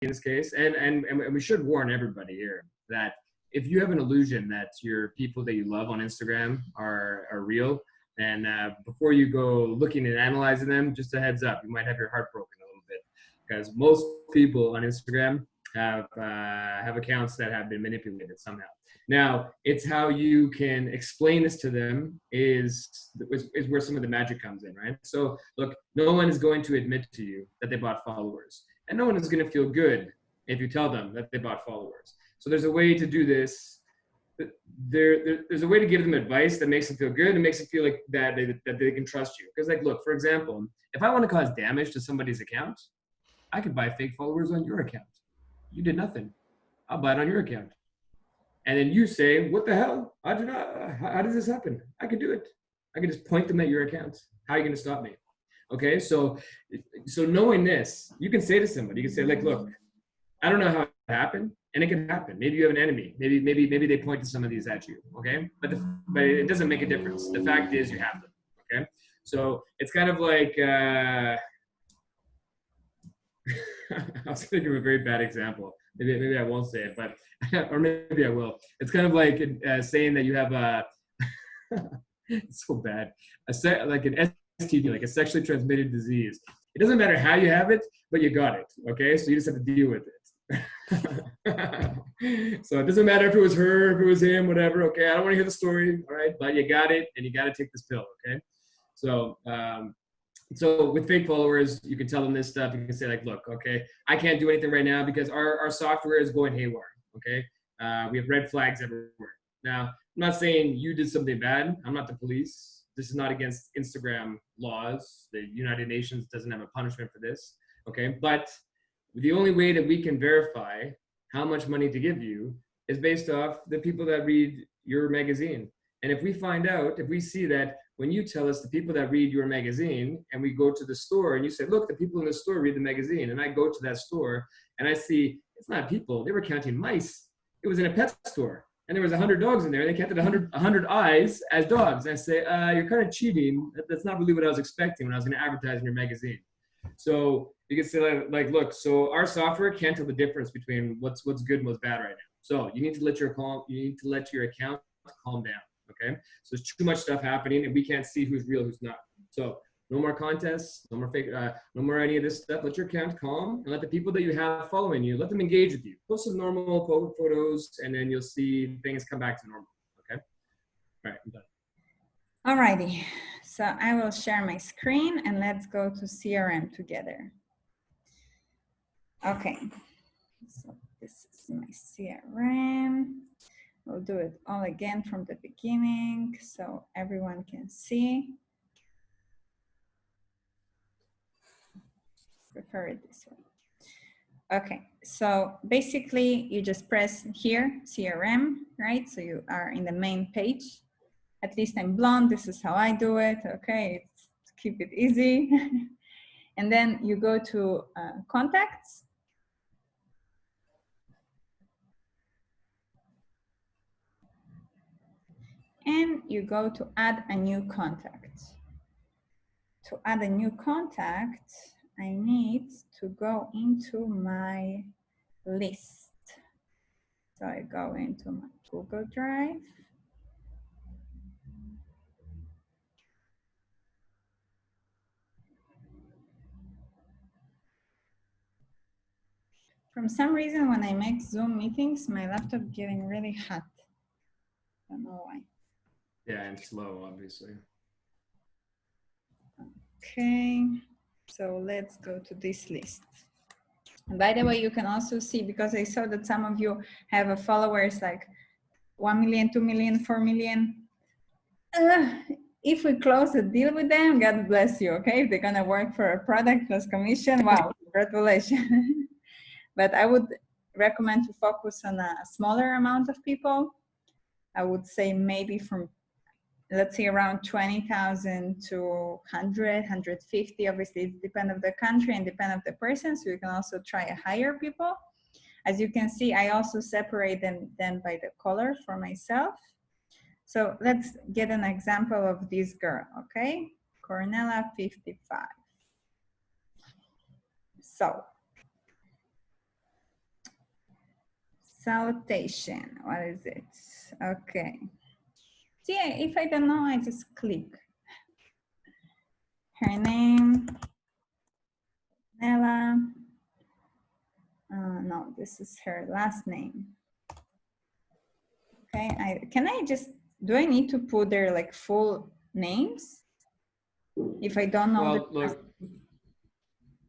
in this case, and we should warn everybody here that if you have an illusion that your people that you love on Instagram are real, then before you go looking and analyzing them, just a heads up, you might have your heart broken a little bit, because most people on Instagram have accounts that have been manipulated somehow. Now, it's how you can explain this to them is where some of the magic comes in, right? So look, no one is going to admit to you that they bought followers, and no one is going to feel good if you tell them that they bought followers. So there's a way to do this. There's a way to give them advice that makes them feel good and makes them feel like that they can trust you. Because like, look, for example, if I want to cause damage to somebody's account, I could buy fake followers on your account. You did nothing. I'll buy it on your account. And then you say, what the hell? I do not, how does this happen? I could do it. I could just point them at your account. How are you going to stop me? Okay, so knowing this, you can say to somebody, you can say, like, look, I don't know how it happened, and it can happen. Maybe you have an enemy. Maybe they point to some of these at you. Okay, but it doesn't make a difference. The fact is, you have them. Okay, so it's kind of like I was thinking of a very bad example. Maybe I won't say it, but or maybe I will. It's kind of like saying that you have a it's so bad, like an STD, like a sexually transmitted disease. It doesn't matter how you have it, but you got it. Okay, so you just have to deal with it. So it doesn't matter if it was her, if it was him, whatever. Okay, I don't want to hear the story. All right, but you got it, and you got to take this pill. Okay, so so with fake followers, you can tell them this stuff. You can say like, look, okay, I can't do anything right now because our software is going haywire. Okay, we have red flags everywhere. Now, I'm not saying you did something bad. I'm not the police. This is not against Instagram laws. The United Nations doesn't have a punishment for this. Okay, but the only way that we can verify how much money to give you is based off the people that read your magazine. And if we find out, if we see that when you tell us the people that read your magazine, and we go to the store and you say, look, the people in the store read the magazine, and I go to that store and I see it's not people, they were counting mice. It was in a pet store and there was 100 dogs in there. They counted 100 eyes as dogs. And I say, you're kind of cheating. That's not really what I was expecting when I was going to advertise in your magazine. So you can say like, look, so our software can't tell the difference between what's good and what's bad right now. So you need to let your account calm down. Okay, so there's too much stuff happening, and we can't see who's real, who's not. So no more contests, no more fake, no more any of this stuff. Let your account calm, and let the people that you have following you, let them engage with you. Post some normal photos, and then you'll see things come back to normal. Okay. All right, I'm done. Alrighty, so I will share my screen, and let's go to CRM together. Okay, so this is my CRM. We'll do it all again from the beginning so everyone can see. Prefer it this way. Okay, so basically you just press here, CRM, right? So you are in the main page. At least I'm blonde, this is how I do it, okay? To keep it easy. And then you go to contacts. And you go to add a new contact. To add a new contact, I need to go into my list. So I go into my Google Drive. From some reason, when I make Zoom meetings, my laptop getting really hot. I don't know why. Yeah, and slow, obviously. Okay, so let's go to this list. And by the way, you can also see, because I saw that some of you have followers like 1 million, 2 million, 4 million. If we close a deal with them, God bless you, okay? If they're gonna work for a product plus commission, wow, congratulations. But I would recommend to focus on a smaller amount of people. I would say maybe from, let's say, around 20,000 to 100, 150. Obviously, it depends on the country and depends on the person. So you can also try a higher people. As you can see, I also separate them then by the color for myself. So let's get an example of this girl, okay? Cornella, 55. So Salutation. What is it? Okay. See, if I don't know, I just click. Her name, Nella. No, this is her last name. Okay, do I need to put their like full names? If I don't know. Well, look,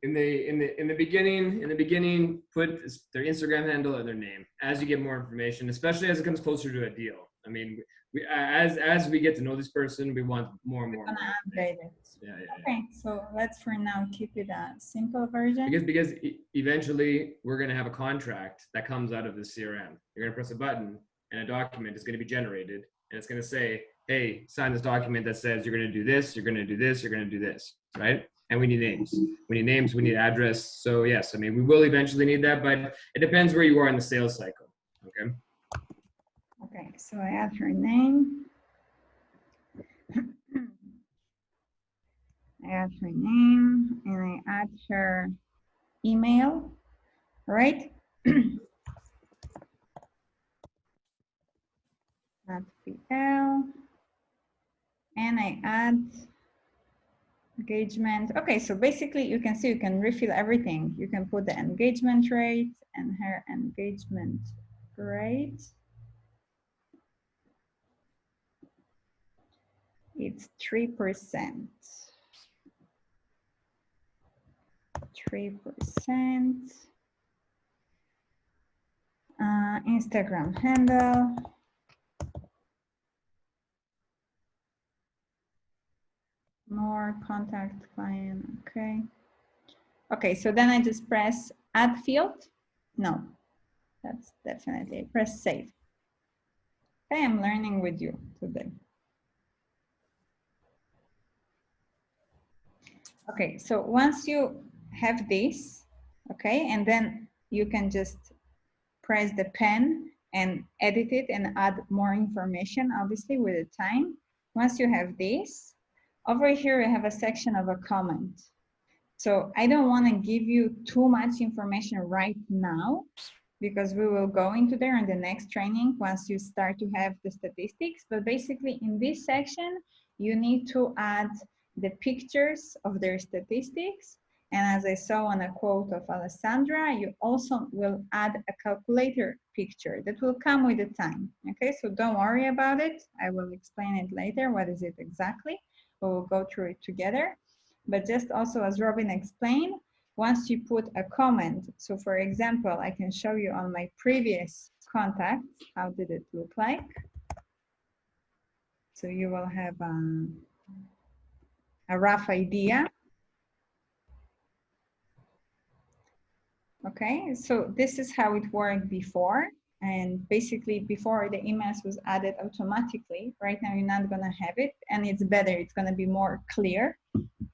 in the beginning, put their Instagram handle and their name. As you get more information, especially as it comes closer to a deal. I mean, as we get to know this person, we want more and more. We're gonna update it. Yeah. Okay, so let's for now keep it a simple version. Because eventually we're gonna have a contract that comes out of the CRM. You're gonna press a button and a document is gonna be generated, and it's gonna say, "Hey, sign this document that says you're gonna do this, you're gonna do this, you're gonna do this," right? And we need names. We need names. We need address. So yes, I mean, we will eventually need that, but it depends where you are in the sales cycle. Okay. Okay, so I add her name. I add her name and I add her email, right? That's PL. And I add engagement. Okay, so basically you can see you can refill everything. You can put the engagement rate and her engagement rate. It's 3%. 3%. Instagram handle. More contact client. Okay. Okay, so then I just press add field. No, that's definitely press save. Okay, I'm learning with you today. Okay, so once you have this, okay, and then you can just press the pen and edit it and add more information, obviously, with the time. Once you have this, over here, I have a section of a comment. So I don't want to give you too much information right now, because we will go into there in the next training once you start to have the statistics. But basically, in this section, you need to add the pictures of their statistics. And as I saw on a quote of Alessandra, you also will add a calculator picture that will come with the time. Okay, so don't worry about it. I will explain it later. What is it exactly? We will go through it together. But just also as Robin explained, once you put a comment, so for example, I can show you on my previous contacts, how did it look like? So you will have a rough idea. Okay, so this is how it worked before. And basically before the emails was added automatically. Right now you're not gonna have it, and it's better, it's gonna be more clear,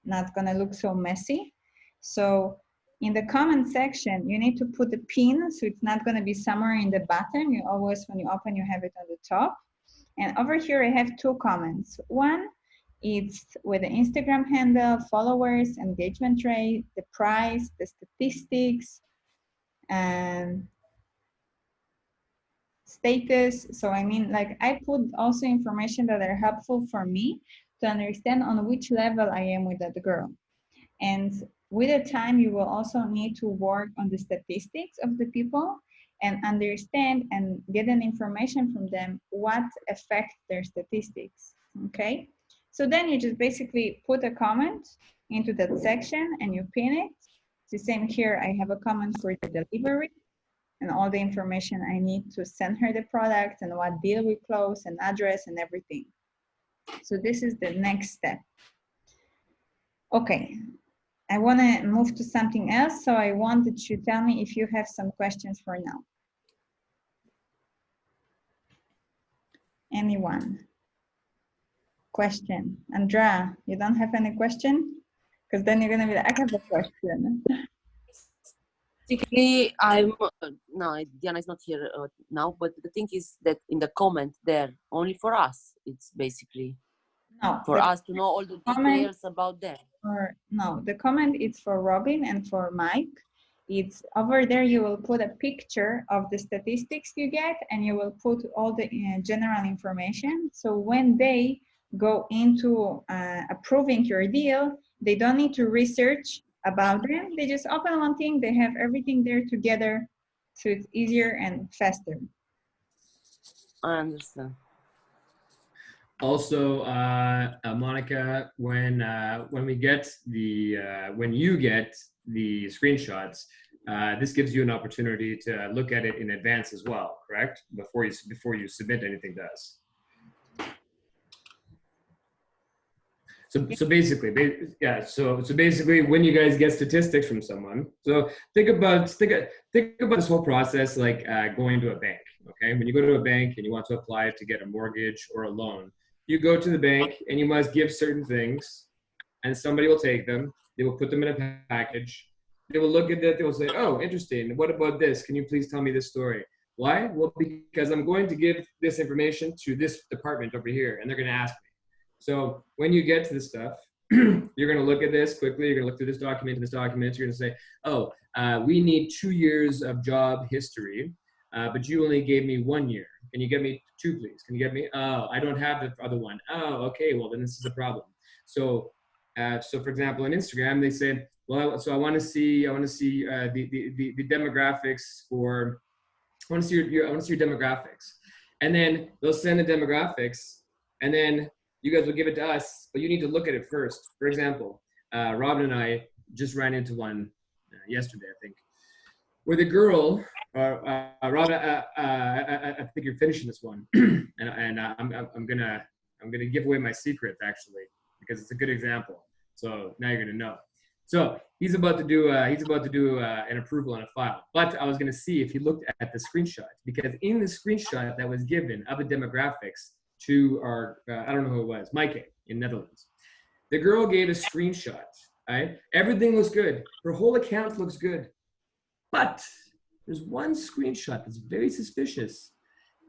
not gonna look so messy. So in the comment section, you need to put the pin, so it's not gonna be somewhere in the bottom. You always, when you open, you have it on the top. And over here I have two comments. One, it's with the Instagram handle, followers, engagement rate, the price, the statistics, and status. So I mean, like, I put also information that are helpful for me to understand on which level I am with that girl. And with the time, you will also need to work on the statistics of the people and understand and get an information from them what affects their statistics, okay? So then you just basically put a comment into that section and you pin it. It's the same here. I have a comment for the delivery and all the information I need to send her the product and what deal we close and address and everything. So this is the next step. Okay, I want to move to something else. So I wanted you to tell me if you have some questions for now. Anyone? Question. Andrea, you don't have any question? Because then you're going to be like, I have a question. Basically, no, Diana is not here now, but the thing is that in the comment there, only for us, it's basically No, for us to know all the details about them. Or no, the comment is for Robin and for Mike. it's over there. You will put a picture of the statistics you get, and you will put all the general information. So when they go into approving your deal, they don't need to research about them. They just open one thing. They have everything there together, so it's easier and faster. I understand. Also, Monica, when we get the when you get the screenshots, this gives you an opportunity to look at it in advance as well, correct? Before you submit anything to us. So basically, yeah. So basically, when you guys get statistics from someone, so think about this whole process like going to a bank. Okay, when you go to a bank and you want to apply to get a mortgage or a loan, you go to the bank and you must give certain things, and somebody will take them. They will put them in a package. They will look at it. They will say, "Oh, interesting. What about this? Can you please tell me this story?" Why? Well, because I'm going to give this information to this department over here, and they're going to ask me. So when you get to this stuff, you're going to look at this quickly. You're going to look through this document. You're going to say, "Oh, we need 2 years of job history, but you only gave me 1 year. Can you get me 2, please? Can you get me? Oh, I don't have the other one. Oh, okay. Well, then this is a problem." So, for example, on Instagram, they said, "Well, so I want to see the demographics for. I want to see your demographics," and then they'll send the demographics, and then you guys will give it to us, but you need to look at it first. For example, Robin and I just ran into one yesterday, I think, where the girl, Robin, I think you're finishing this one, and I'm gonna give away my secret actually because it's a good example. So now you're gonna know. So he's about to do an approval on a file, but I was gonna see if he looked at the screenshot, because in the screenshot that was given of the demographics to our, I don't know who it was, Mike in Netherlands. The girl gave a screenshot, right? Everything looks good. Her whole account looks good. But there's one screenshot that's very suspicious.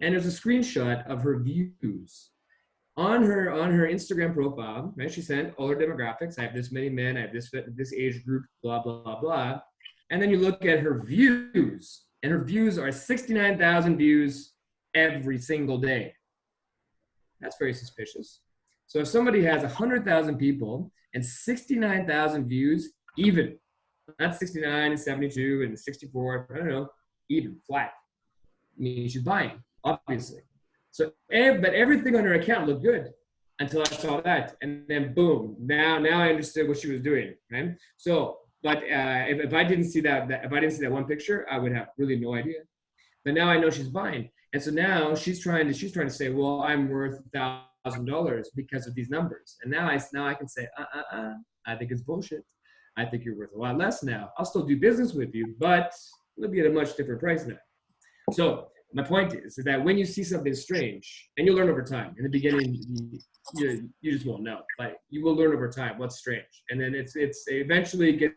And there's a screenshot of her views. On her Instagram profile, right? She sent all her demographics. I have this many men, I have this age group, blah, blah, blah. And then you look at her views, and her views are 69,000 views every single day. That's very suspicious. So if somebody has 100,000 people and 69,000 views, even, not 69 and 72 and 64, I don't know, even, flat. I mean, she's buying, obviously. So, but everything on her account looked good until I saw that, and then boom, now I understood what she was doing, right? So, but if I didn't see that one picture, I would have really no idea. But now I know she's buying. And so now she's trying to say, well, I'm worth $1,000 because of these numbers. And now I can say, I think it's bullshit. I think you're worth a lot less now. I'll still do business with you, but it'll be at a much different price now. So my point is that when you see something strange, and you'll learn over time. In the beginning, you just won't know, but you will learn over time what's strange, and then it's eventually get.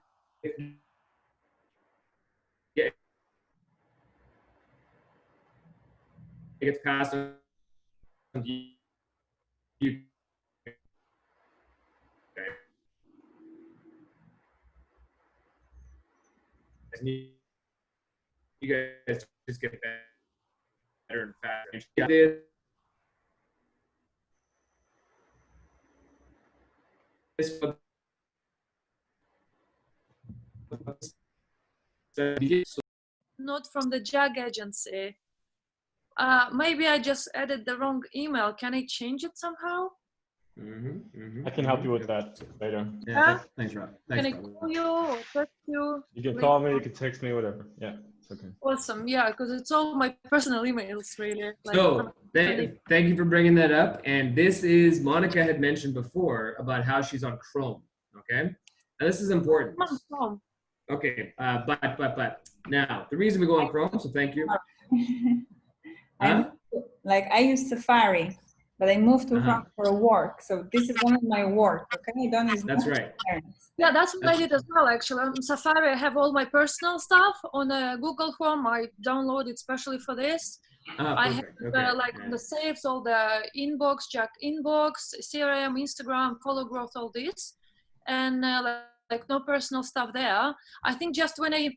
It gets passed on to you. You guys just get better and faster. Not from the JAG agency. Maybe I just added the wrong email. Can I change it somehow? I can help you with that later. Yeah, thanks, Rob. Can I call you or text you? You can call me, you can text me, whatever. Yeah, it's okay. Awesome. Yeah, because it's all my personal emails, really. Like, so thank you for bringing that up. And this is, Monica had mentioned before about how she's on Chrome. Okay, now this is important. Okay, but now the reason we go on Chrome. So thank you. I use Safari, but I moved to Chrome for work. So this is one of my work. Okay, I don't use. That's right. Yeah, that's what I did as well. Actually, on Safari, I have all my personal stuff. On Google Chrome, I download it specially for this. I have the saves, all the inbox, JAG inbox, CRM, Instagram, follow growth, all this, and like no personal stuff there. I think just when I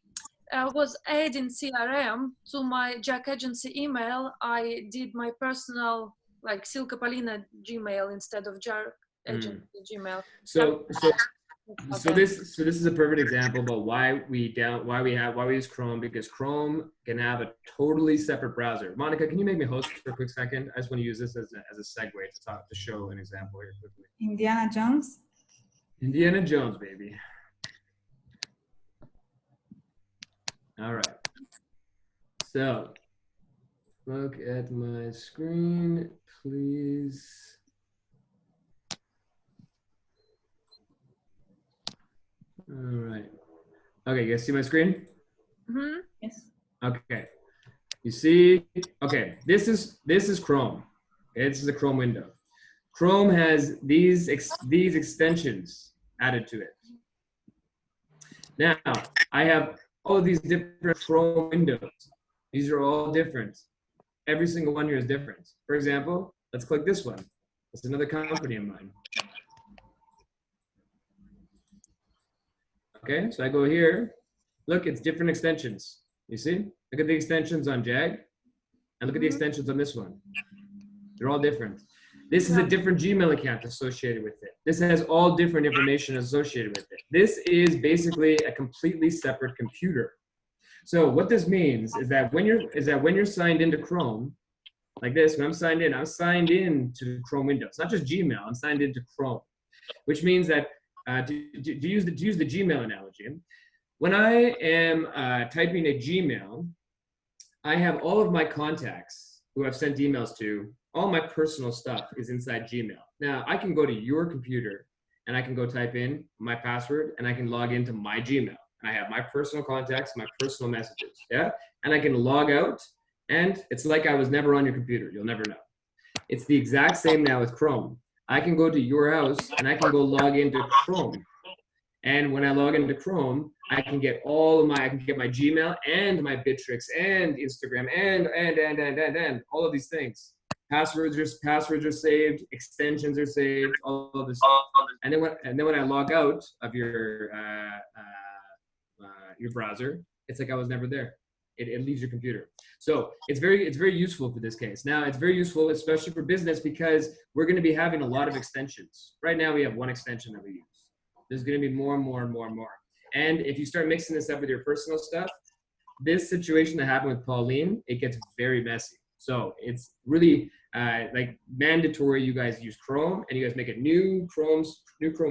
was adding CRM to my Jack Agency email, I did my personal like Silka Polina Gmail instead of Jack Agency Gmail. So this is a perfect example about why we use Chrome, because Chrome can have a totally separate browser. Monica, can you make me host for a quick second? I just want to use this as a segue to show an example here quickly. Indiana Jones. Indiana Jones, baby. All right. So look at my screen, please. All right. Okay, you guys see my screen? Mm-hmm. Yes. Okay. You see? Okay, this is Chrome. Okay, this is a Chrome window. Chrome has these extensions added to it. Now, I have all of these different Chrome windows. These are all different. Every single one here is different. For example, let's click this one. It's another company of mine. Okay, so I go here. Look, it's different extensions. You see? Look at the extensions on Jag, and look at the extensions on this one. They're all different. This is a different Gmail account associated with it. This has all different information associated with it. This is basically a completely separate computer. So what this means is that when you're signed into Chrome, like this, when I'm signed in to the Chrome window. It's not just Gmail. I'm signed into Chrome, which means that to use the Gmail analogy, when I am typing a Gmail, I have all of my contacts who I've sent emails to. All my personal stuff is inside Gmail. Now, I can go to your computer and I can go type in my password and I can log into my Gmail. And I have my personal contacts, my personal messages, yeah? And I can log out and it's like I was never on your computer. You'll never know. It's the exact same now with Chrome. I can go to your house and I can go log into Chrome. And when I log into Chrome, I can get I can get my Gmail and my Bittrex and Instagram and all of these things. Passwords are saved, extensions are saved, all of this stuff. And then when I log out of your browser, it's like I was never there. It leaves your computer. So it's very useful for this case. Now it's very useful, especially for business, because we're going to be having a lot of extensions. Right now we have one extension that we use. There's going to be more and more and more and more. And if you start mixing this up with your personal stuff, this situation that happened with Pauline, it gets very messy. So it's really like mandatory you guys use Chrome and you guys make a new Chrome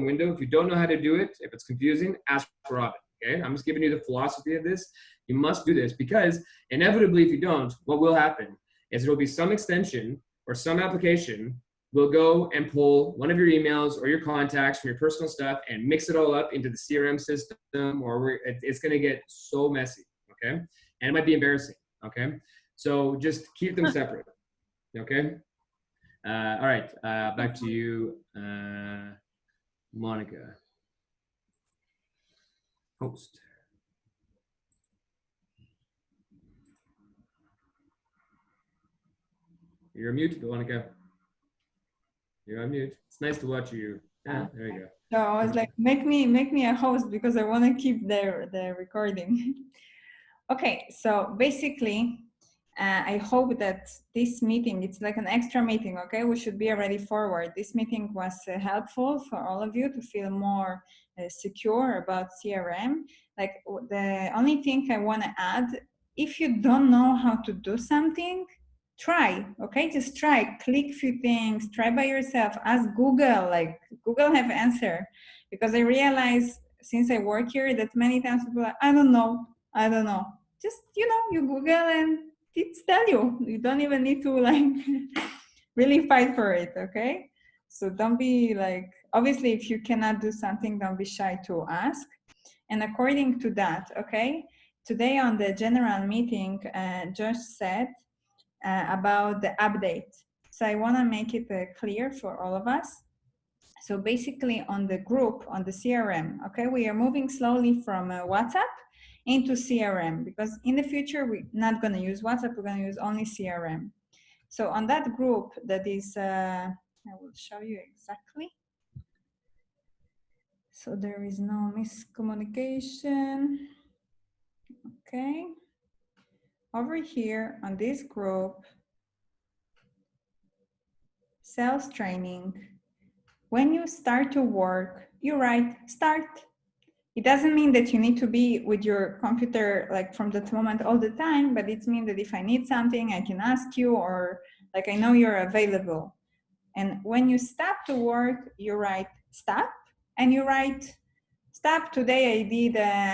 window. If you don't know how to do it, if it's confusing, ask for Robin. Okay, I'm just giving you the philosophy of this. You must do this because inevitably, if you don't, what will happen is there will be some extension or some application will go and pull one of your emails or your contacts from your personal stuff and mix it all up into the CRM system, or it's going to get so messy. Okay, and it might be embarrassing. Okay, so just keep them separate. Okay. All right. Back to you, Monica. Host. You're on mute, Monica. You're on mute. It's nice to watch you. Yeah, there you go. So I was like, make me a host because I want to keep the recording. Okay, so basically, I hope that this meeting, it's like an extra meeting, okay? We should be already forward. This meeting was helpful for all of you to feel more secure about CRM. Like the only thing I want to add, if you don't know how to do something, try, okay? Just try, click few things, try by yourself, ask Google, like Google have answer. Because I realize since I work here that many times people are like, I don't know. Just, you Google and it's tell you. You don't even need to like really fight for it, okay? So don't be like, obviously if you cannot do something, don't be shy to ask. And according to that, okay, today on the general meeting, Josh said about the update. So I wanna make it clear for all of us. So basically on the group, on the CRM, okay, we are moving slowly from WhatsApp into CRM because in the future, we're not gonna use WhatsApp, we're gonna use only CRM. So on that group that is, I will show you exactly. So there is no miscommunication. Okay. Over here on this group, sales training, when you start to work, you write start. It doesn't mean that you need to be with your computer like from that moment all the time, but it means that if I need something, I can ask you, or like I know you're available. And when you stop to work, you write stop, and you write stop. Today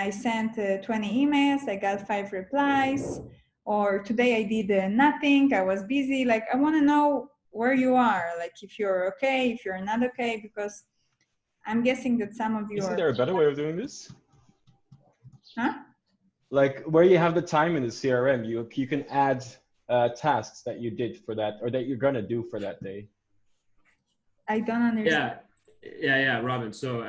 I sent 20 emails, I got 5 replies, or today I did nothing, I was busy. Like I want to know where you are, like if you're okay, if you're not okay, because I'm guessing that some of you Isn't there a better way of doing this? Huh? Like where you have the time in the CRM, you can add tasks that you did for that, or that you're gonna do for that day. I don't understand. Yeah, Robin. So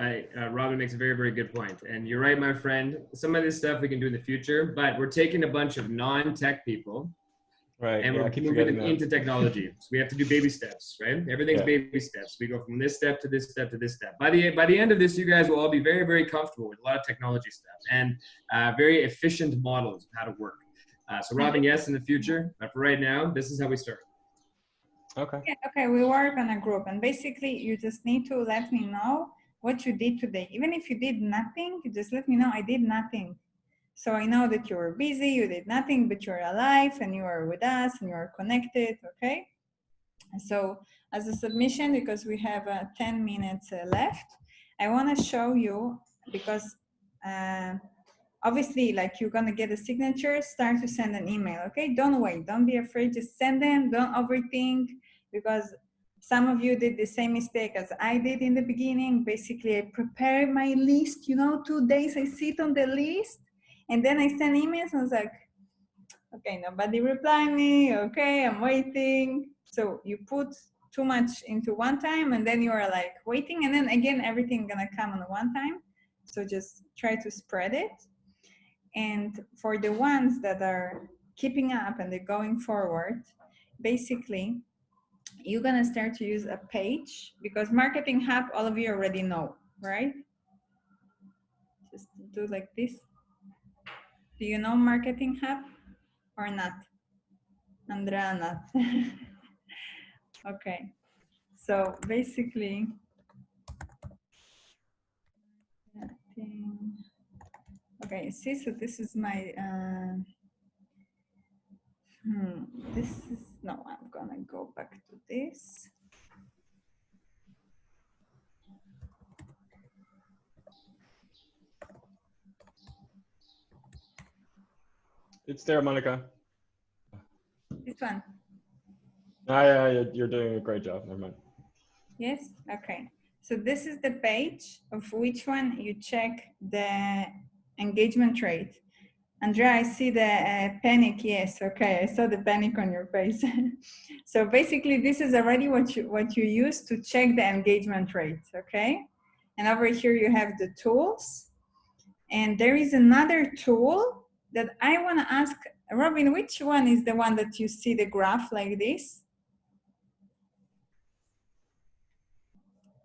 Robin makes a very, very good point. And you're right, my friend. Some of this stuff we can do in the future, but we're taking a bunch of non-tech people, Right. and Yeah, we're I keep moving forgetting them that. into technology. So we have to do baby steps, right? Everything's Yeah. baby steps. We go from this step to this step to this step. By the end of this, you guys will all be very, very comfortable with a lot of technology stuff and very efficient models of how to work. So Robin, yes, in the future, but for right now, this is how we start. Okay. Yeah, okay, we work on a group, and basically you just need to let me know what you did today. Even if you did nothing, you just let me know I did nothing. So I know that you were busy, you did nothing, but you're alive and you are with us and you are connected, okay? So as a submission, because we have 10 minutes left, I want to show you, because obviously like you're going to get a signature, start to send an email, okay? Don't wait, don't be afraid, just send them, don't overthink, because some of you did the same mistake as I did in the beginning. Basically, I prepare my list, 2 days I sit on the list, and then I send emails and I was like, okay, nobody reply me, okay, I'm waiting. So you put too much into one time, and then you are like waiting, and then again, everything gonna come on one time. So just try to spread it. And for the ones that are keeping up and they're going forward, basically, you're gonna start to use a page, because Marketing Hub, all of you already know, right? Just do like this. Do you know Marketing Hub or not? Andrea, not. Okay, so basically, okay, see, so this is my, this is, no, I'm gonna go back to this. It's there, Monica. This one. Yeah, you're doing a great job. Never mind. Yes, okay. So this is the page of which one you check the engagement rate. Andrea, I see the panic. Yes, okay, I saw the panic on your face. So basically, this is already what you use to check the engagement rate, okay? And over here you have the tools. And there is another tool that I want to ask, Robin, which one is the one that you see the graph like this?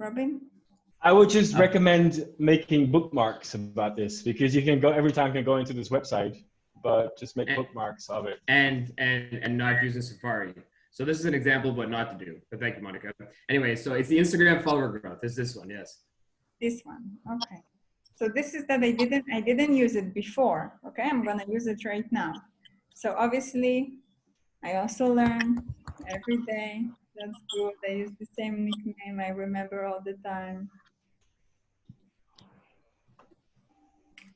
Robin? I would just recommend making bookmarks about this, because you can go every time you can go into this website, but just make bookmarks of it. And not using Safari. So this is an example of what not to do. But thank you, Monica. Anyway, so it's the Instagram follower growth. It's this one, yes. This one, okay. So this is that I didn't use it before. Okay, I'm gonna use it right now. So obviously, I also learn every day. That's good. I use the same nickname I remember all the time.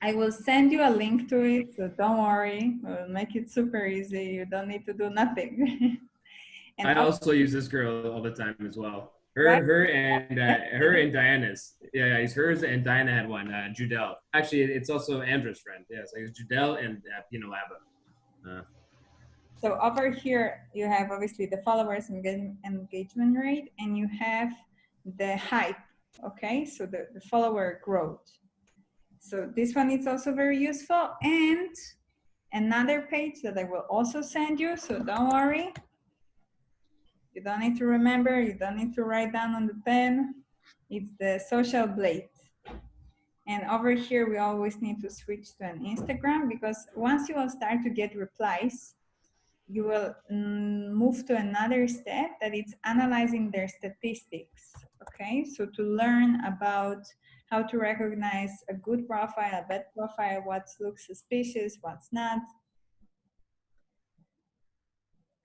I will send you a link to it, so don't worry. We'll make it super easy. You don't need to do nothing. And I also use this girl all the time as well. Her and Diana's. Yeah, it's hers, and Diana had one. Judelle. Actually, it's also Andrew's friend. Yes, it's Judelle and Pino Laba. So over here, you have obviously the followers engagement rate, and you have the hype, okay? So the follower growth. So this one is also very useful. And another page that I will also send you, so don't worry. You don't need to remember, you don't need to write down on the pen. It's the Social Blade. And over here, we always need to switch to an Instagram, because once you will start to get replies, you will move to another step, that it's analyzing their statistics, okay? So to learn about how to recognize a good profile, a bad profile, what looks suspicious, what's not.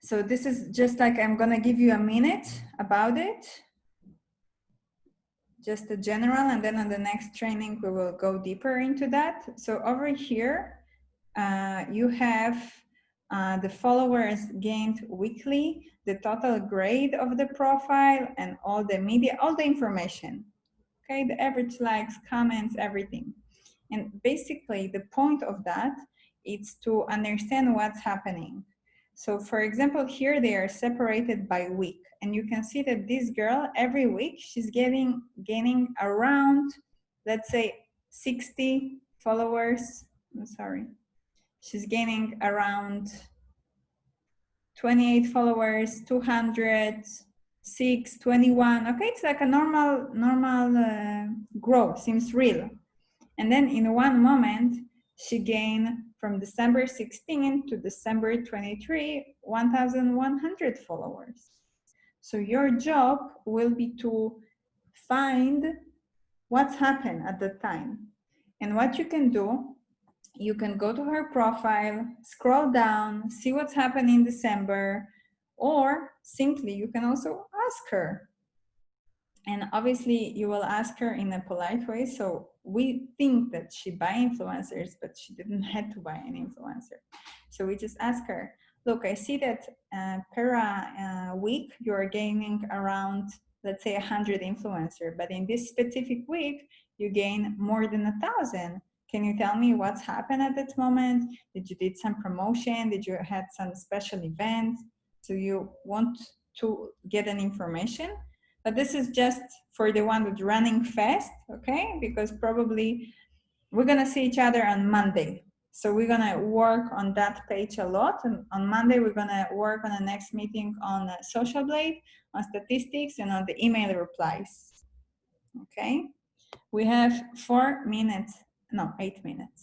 So this is just like, I'm gonna give you a minute about it, just a general, and then on the next training, we will go deeper into that. So over here, you have the followers gained weekly, the total grade of the profile, and all the media, all the information. Okay, the average likes, comments, everything. And basically the point of that is to understand what's happening. So for example, here they are separated by week. And you can see that this girl, every week, she's gaining around, let's say, 60 followers. I'm sorry. She's gaining around 28 followers, 206, 21. Okay, it's like a normal growth, seems real. And then in one moment, she gained from December 16 to December 23, 1,100 followers. So your job will be to find what's happened at the time. And what you can do, you can go to her profile, scroll down, see what's happened in December, or simply you can also ask her. And obviously you will ask her in a polite way. So we think that she buy influencers, but she didn't have to buy an influencer. So we just ask her, look, I see that per week you're gaining around, let's say 100 influencers, but in this specific week, you gain more than 1,000. Can you tell me what's happened at that moment? Did you did some promotion? Did you had some special event? So you want to get an information, but this is just for the one that's running fast, okay? Because probably we're gonna see each other on Monday. So we're gonna work on that page a lot. And on Monday, we're gonna work on the next meeting on Social Blade, on statistics, and on the email replies, okay? We have 8 minutes.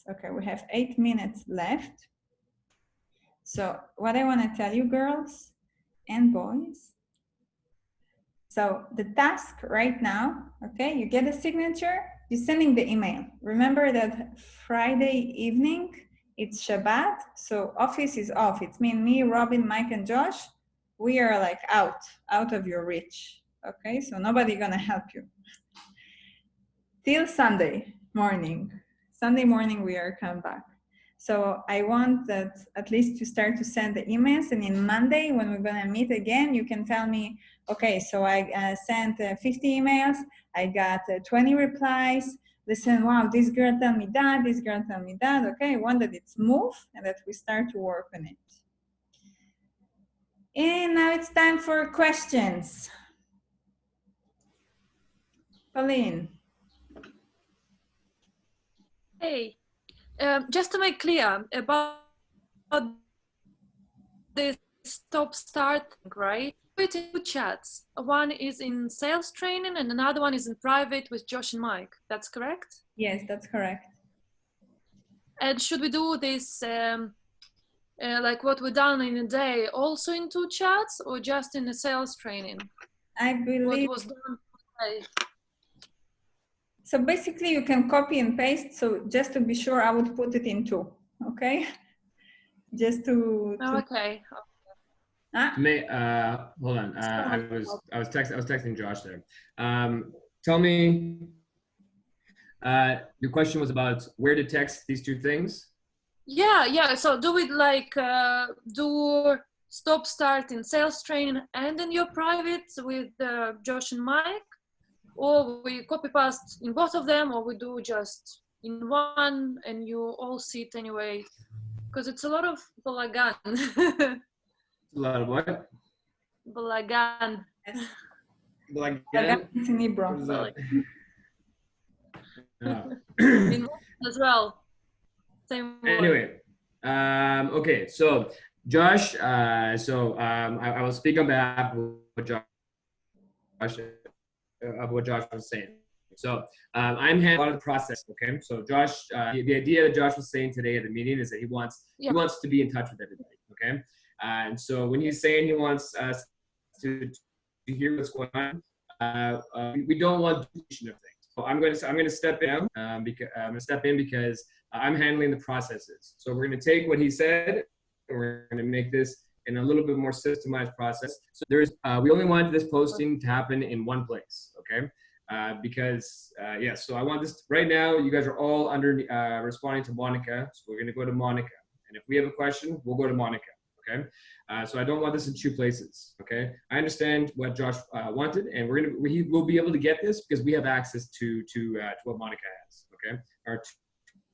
Okay, we have 8 minutes left. So what I wanna tell you, girls and boys, so the task right now, okay, you get a signature, you're sending the email. Remember that Friday evening, it's Shabbat, so office is off. It's me, Robin, Mike, and Josh. We are like out of your reach, okay? So nobody gonna help you. Till Sunday morning. Sunday morning, we are come back. So I want that at least to start to send the emails, and in Monday, when we're gonna meet again, you can tell me, okay, so I sent 50 emails, I got 20 replies. Listen, wow, this girl tell me that, this girl tell me that. Okay, I want that it's move and that we start to work on it. And now it's time for questions. Pauline. Hey, just to make clear about this stop start, right? Two chats. One is in sales training and another one is in private with Josh and Mike. That's correct? Yes, that's correct. And should we do this like what we done in a day also in 2 chats or just in the sales training? I believe. What was done today? So basically you can copy and paste. So just to be sure, I would put it in 2, okay? Just to okay. Hold on. I was texting Josh there. Tell me, your question was about where to text these 2 things? Yeah. So do we like do stop start in sales training and in your private with Josh and Mike, or we copy paste in both of them, or we do just in one and you all see it anyway? Because it's a lot of balagan. A lot of what? Balagan. Balagan? It's in Hebrew. In as well. Same word. Anyway, okay, so Josh, I will speak on behalf of what Josh was saying. So I'm handling a lot of the process. Okay. So Josh, the idea that Josh was saying today at the meeting is that he wants to be in touch with everybody. Okay. And so when he's saying he wants us to hear what's going on, we don't want duplication of things. So I'm going to step in because I'm handling the processes. So we're going to take what he said and we're going to make this in a little bit more systemized process. So we only want this posting to happen in one place. Okay. So I want this right now. You guys are all responding to Monica. So we're going to go to Monica. And if we have a question, we'll go to Monica. Okay. So I don't want this in two places. Okay. I understand what Josh wanted, and we'll be able to get this because we have access to what Monica has. Okay. Or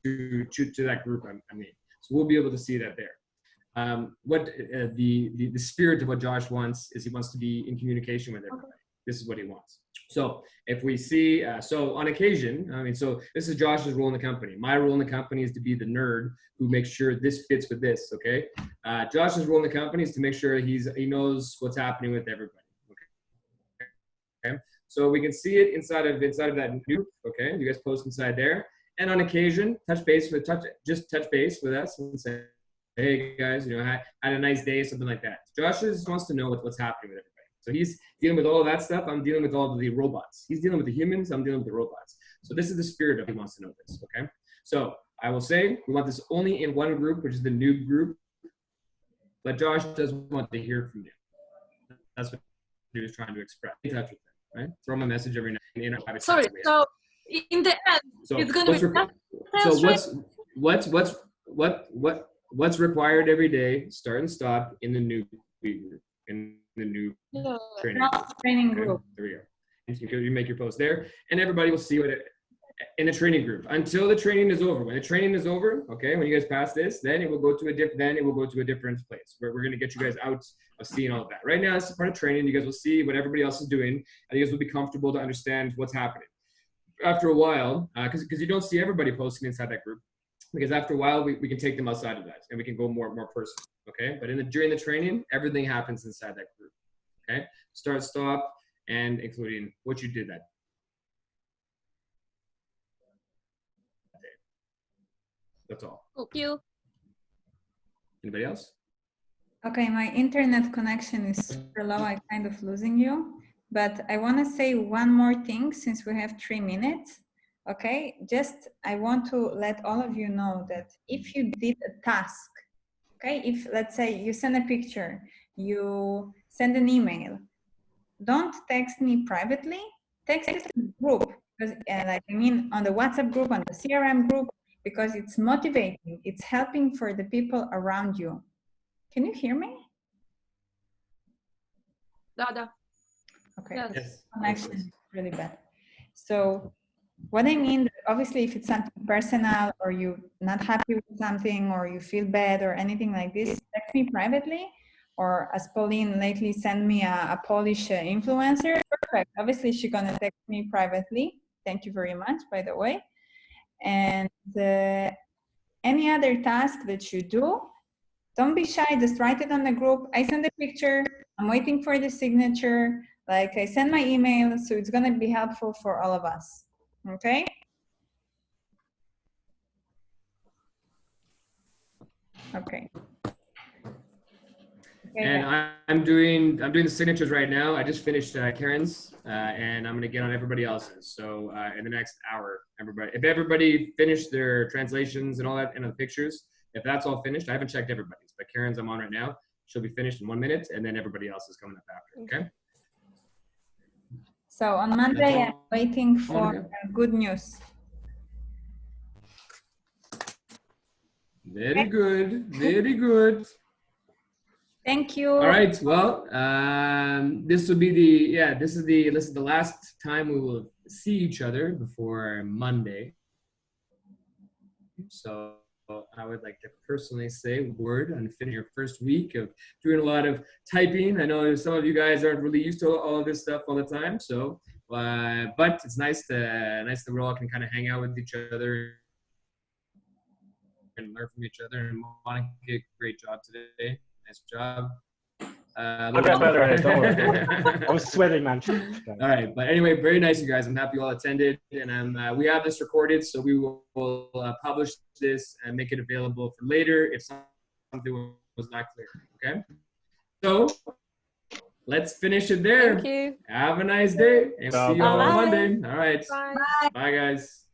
to that group. I mean, so we'll be able to see that there. What the spirit of what Josh wants is he wants to be in communication with everybody. This is what he wants. So if we see, so on occasion, I mean, so this is Josh's role in the company. My role in the company is to be the nerd who makes sure this fits with this, okay? Josh's role in the company is to make sure he knows what's happening with everybody, okay? So we can see it inside of that group, okay? You guys post inside there. And on occasion, touch base with us and say, hey guys, had a nice day, something like that. Josh wants to know what's happening with everybody. So he's dealing with all of that stuff. I'm dealing with all of the robots. He's dealing with the humans. I'm dealing with the robots. So this is the spirit of he wants to know this, okay? So I will say we want this only in one group, which is the new group. But Josh doesn't want to hear from you. That's what he was trying to express. Get in touch with them, right? Throw him a message every night. Sorry. So in the end, it's going to be. What's required every day? Start and stop in the new group. In the new training group. There we go. You make your post there, and everybody will see what in the training group until the training is over. When the training is over, okay, when you guys pass this, then it will go to a different place where we're going to get you guys out of seeing all of that. Right now, this is part of training. You guys will see what everybody else is doing, and you guys will be comfortable to understand what's happening. After a while, because you don't see everybody posting inside that group, because after a while we can take them outside of that and we can go more personal. Okay, but during the training, everything happens inside that group. Okay, start, stop, and including what you did that day. That's all. Thank you. Anybody else? Okay, my internet connection is super low. I'm kind of losing you, but I want to say one more thing since we have 3 minutes. Okay, I want to let all of you know that if you did a task, okay, if let's say you send a picture, you send an email, don't text me privately, text the group, because on the WhatsApp group, on the CRM group, because it's motivating, it's helping for the people around you. Can you hear me? Dada. Okay, yes. Connection is really bad. So what I mean, obviously, if it's something personal or you're not happy with something or you feel bad or anything like this, text me privately. Or as Pauline lately sent me a Polish influencer. Perfect. Obviously, she's going to text me privately. Thank you very much, by the way. And any other task that you do, don't be shy. Just write it on the group. I send a picture. I'm waiting for the signature. Like I send my email. So it's going to be helpful for all of us. Okay. Okay. And I'm doing the signatures right now. I just finished Karen's, and I'm gonna get on everybody else's. So in the next hour, if everybody finished their translations and all that and the pictures, if that's all finished, I haven't checked everybody's, but Karen's I'm on right now. She'll be finished in 1 minute, and then everybody else is coming up after. Okay. So on Monday, I'm waiting for good news. Very good. Very good. Thank you. All right. Well, this will be this is the last time we will see each other before Monday. So I would like to personally say a word on finishing your first week of doing a lot of typing. I know some of you guys aren't really used to all of this stuff all the time. So, but it's nice that we all can kind of hang out with each other and learn from each other. And Monica did a great job today. Nice job. I'll get better at it. Don't worry. I was sweating, man. All right, but anyway, very nice, you guys. I'm happy you all attended, and we have this recorded, so we will publish this and make it available for later if something was not clear. Okay, so let's finish it there. Thank you. Have a nice day, and see you all on Monday. All right, Bye. bye guys.